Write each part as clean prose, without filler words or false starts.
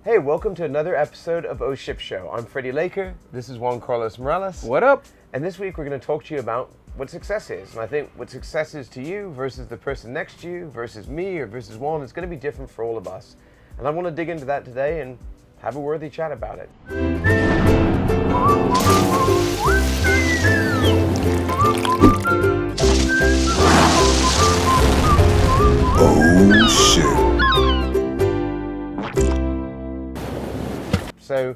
Hey, welcome to another episode of O Ship Show. I'm Freddie Laker. This is Juan-Carlos Morales. What up? And this week we're going to talk to you about what success is. And I think what success is to you versus the person next to you versus me or versus Juan is going to be different for all of us. And I want to dig into that today and have a worthy chat about it. Oh shit. So,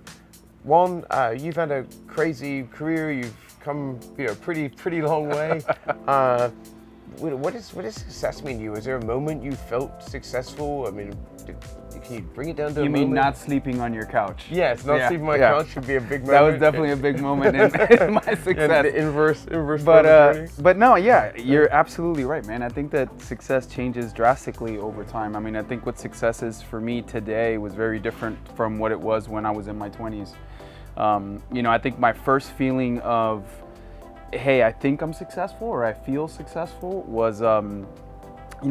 Juan, you've had a crazy career. You've come, pretty long way. What does success mean to you? Is there a moment you felt successful? I mean, can you bring it down to a moment? You mean not sleeping on your couch? Yes, not sleeping on my couch would be a big moment. That was definitely a big moment in my success. And the inverse but no, yeah, you're absolutely right, man. I think that success changes drastically over time. I mean, I think what success is for me today was very different from what it was when I was in my 20s. I think my first feeling of, hey, I think I'm successful or I feel successful was,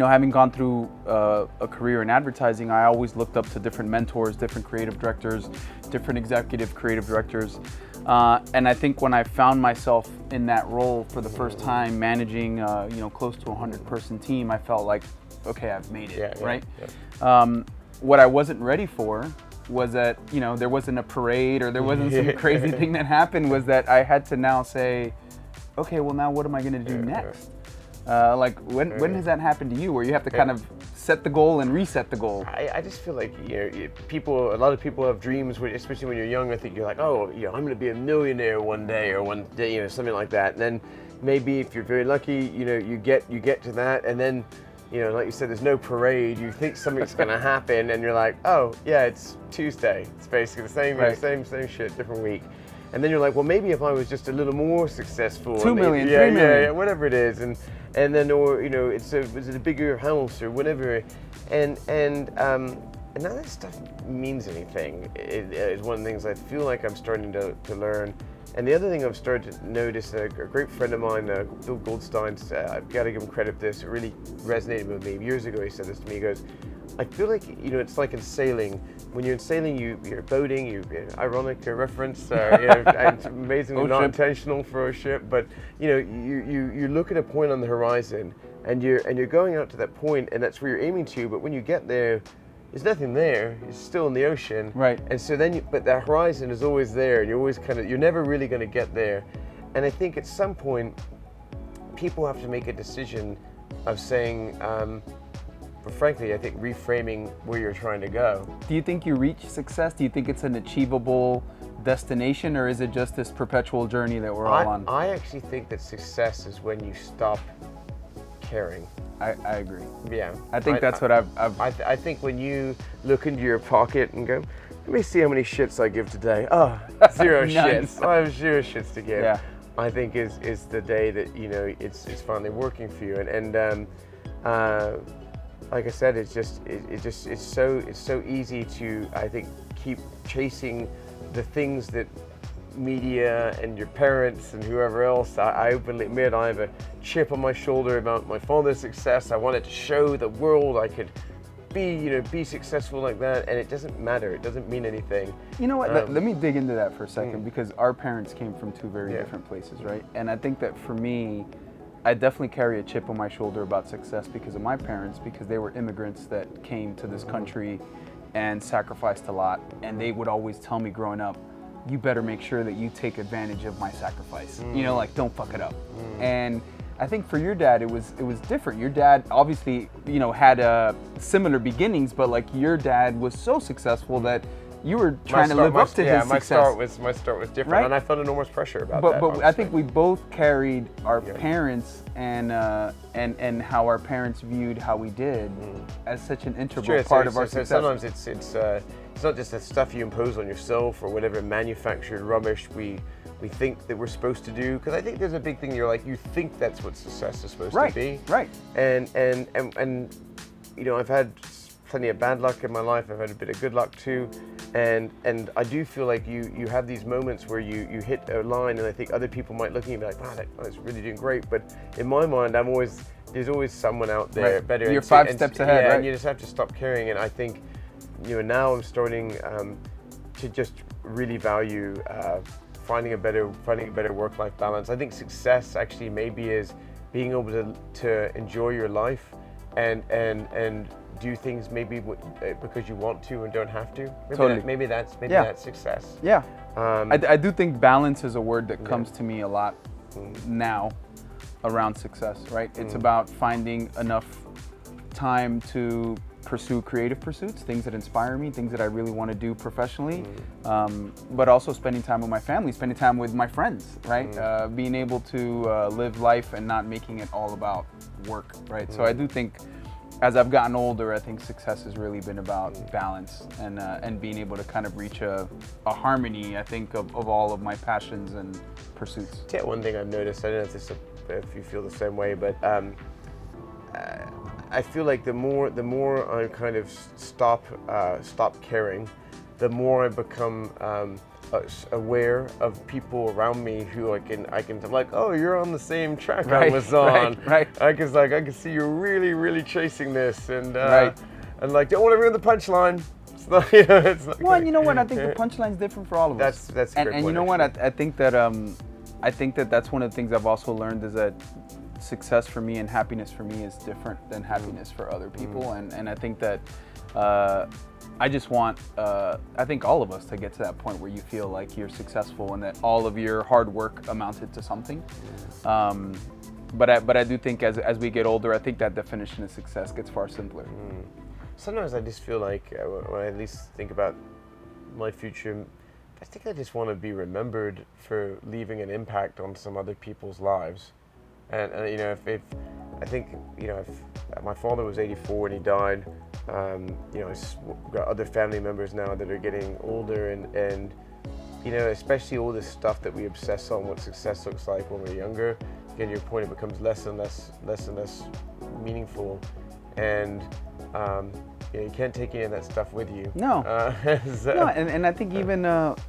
having gone through a career in advertising, I always looked up to different mentors, different creative directors, different executive creative directors. And I think when I found myself in that role for the first time, managing, close to a 100-person team, I felt like, okay, I've made it, right? Yeah. What I wasn't ready for was that, there wasn't a parade or there wasn't some crazy thing that happened, was that I had to now say, okay, well now what am I going to do next? When has that happened to you, where you have to kind of set the goal and reset the goal? I just feel like a lot of people have dreams, especially when you're young. I think you're like, I'm going to be a millionaire one day or one day, something like that. And then maybe if you're very lucky, you get to that, and then like you said, there's no parade. You think something's going to happen, and you're like, oh yeah, it's Tuesday. It's basically the same shit, different week. And then you're like, well, maybe if I was just a little more successful, 2 million, 3 million, whatever it is, and then is it a bigger house or whatever, and none of that stuff means anything. It is one of the things I feel like I'm starting to learn. And the other thing I've started to notice, a great friend of mine, Bill Goldstein, I've got to give him credit for this. It really resonated with me. Years ago, he said this to me. He goes, I feel like, it's like in sailing. When you're in sailing, you're boating, ironic reference, and amazingly not intentional for a ship, but you look at a point on the horizon and you're going out to that point, and that's where you're aiming to, but when you get there, there's nothing there. It's still in the ocean. Right. And so but that horizon is always there, and you're always you're never really going to get there. And I think at some point, people have to make a decision of saying, but frankly, I think reframing where you're trying to go. Do you think you reach success? Do you think it's an achievable destination, or is it just this perpetual journey that we're all on? I actually think that success is when you stop caring. I agree. Yeah. I think that's what I think when you look into your pocket and go, let me see how many shits I give today. Oh, 0 shits. I have 0 shits to give. Yeah. I think is the day that it's finally working for you. And like I said, it's so easy to, I think, keep chasing the things that media and your parents and whoever else. I openly admit I have a chip on my shoulder about my father's success. I wanted to show the world I could be successful like that, and it doesn't matter. It doesn't mean anything. You know what? Let me dig into that for a second, because our parents came from 2 very different places, right? And I think that for me, I definitely carry a chip on my shoulder about success because of my parents, because they were immigrants that came to this country and sacrificed a lot. And they would always tell me growing up, you better make sure that you take advantage of my sacrifice. Don't fuck it up. And I think for your dad, it was different. Your dad obviously, had similar beginnings, but like your dad was so successful that you were trying to live up to his success. My start was different, right? And I felt enormous pressure about that. But I think we both carried our parents and how our parents viewed how we did as such an integral part of our success. Sometimes it's not just the stuff you impose on yourself or whatever manufactured rubbish we think that we're supposed to do. Because I think there's a big thing. You're like, you think that's what success is supposed to be. Right. And I've had plenty of bad luck in my life. I've had a bit of good luck too. And I do feel like you have these moments where you hit a line, and I think other people might look at you and be like, wow, that's really doing great. But in my mind, there's always someone out there better. You're 5 steps ahead, right? And you just have to stop caring. And I think now I'm starting to just really value finding a better work-life balance. I think success actually maybe is being able to enjoy your life and do things maybe because you want to and don't have to. Maybe that's success. Yeah. I do think balance is a word that comes to me a lot now around success, right? It's about finding enough time to pursue creative pursuits, things that inspire me, things that I really want to do professionally, but also spending time with my family, spending time with my friends, right? Being able to live life and not making it all about work, right? So I do think as I've gotten older, I think success has really been about balance and being able to kind of reach a harmony, I think, of all of my passions and pursuits. Yeah, one thing I've noticed, I don't know if you feel the same way, but I feel like the more I kind of stop caring, the more I become aware of people around me who I can like, oh, you're on the same track I was on. Right. I can see you're really chasing this, and like, don't want to ruin the punchline. It's not, it's not. Well, and you know what? I think the punchline's different for all of us. That's a great and point, you know actually. what? I think that that's one of the things I've also learned is that success for me and happiness for me is different than happiness for other people, and I think that I just want I think all of us to get to that point where you feel like you're successful and that all of your hard work amounted to something. But I do think as we get older, I think that definition of success gets far simpler. Sometimes I just feel like when I at least think about my future, I think I just want to be remembered for leaving an impact on some other people's lives. And if I think, if my father was 84 when he died, I've got other family members now that are getting older, and especially all this stuff that we obsess on what success looks like when we're younger. Again, your point, it becomes less and less meaningful, and you can't take any of that stuff with you. No. So, and I think even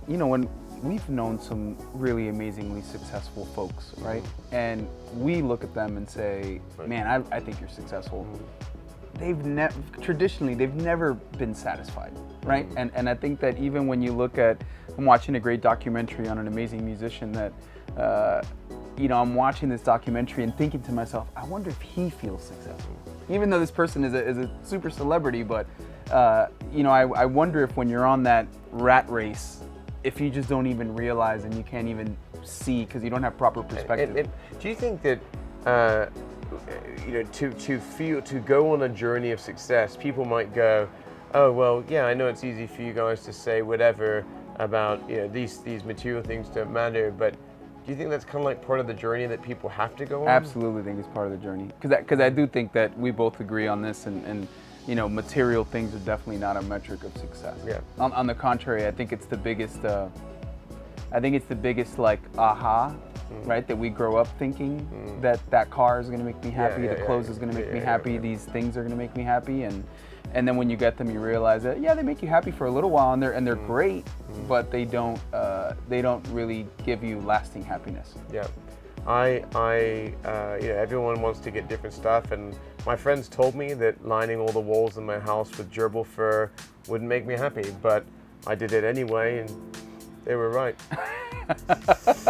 when we've known some really amazingly successful folks, right? And we look at them and say, man, I think you're successful. Traditionally, they've never been satisfied, right? And I think that even when you look at, I'm watching a great documentary on an amazing musician that, I'm watching this documentary and thinking to myself, I wonder if he feels successful. Even though this person is a super celebrity, but, I wonder if when you're on that rat race, if you just don't even realize and you can't even see because you don't have proper perspective. Do you think that to go on a journey of success, people might go, oh well, yeah, I know it's easy for you guys to say whatever about these material things don't matter, but do you think that's kind of like part of the journey that people have to go on? Absolutely think it's part of the journey because I do think that we both agree on this and material things are definitely not a metric of success. Yeah. On the contrary, I think it's the biggest. Like aha, right? That we grow up thinking that car is going to make me happy, the clothes is going to make me happy, these things are going to make me happy, and then when you get them, you realize that they make you happy for a little while, and they're great, but they don't really give you lasting happiness. Yeah. Everyone wants to get different stuff, and my friends told me that lining all the walls in my house with gerbil fur wouldn't make me happy, but I did it anyway, and they were right.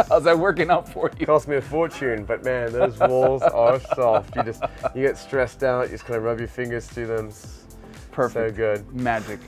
How's that working out for you? It cost me a fortune, but man, those walls are soft. You get stressed out, you just kind of rub your fingers through them. Perfect. So good. Magic.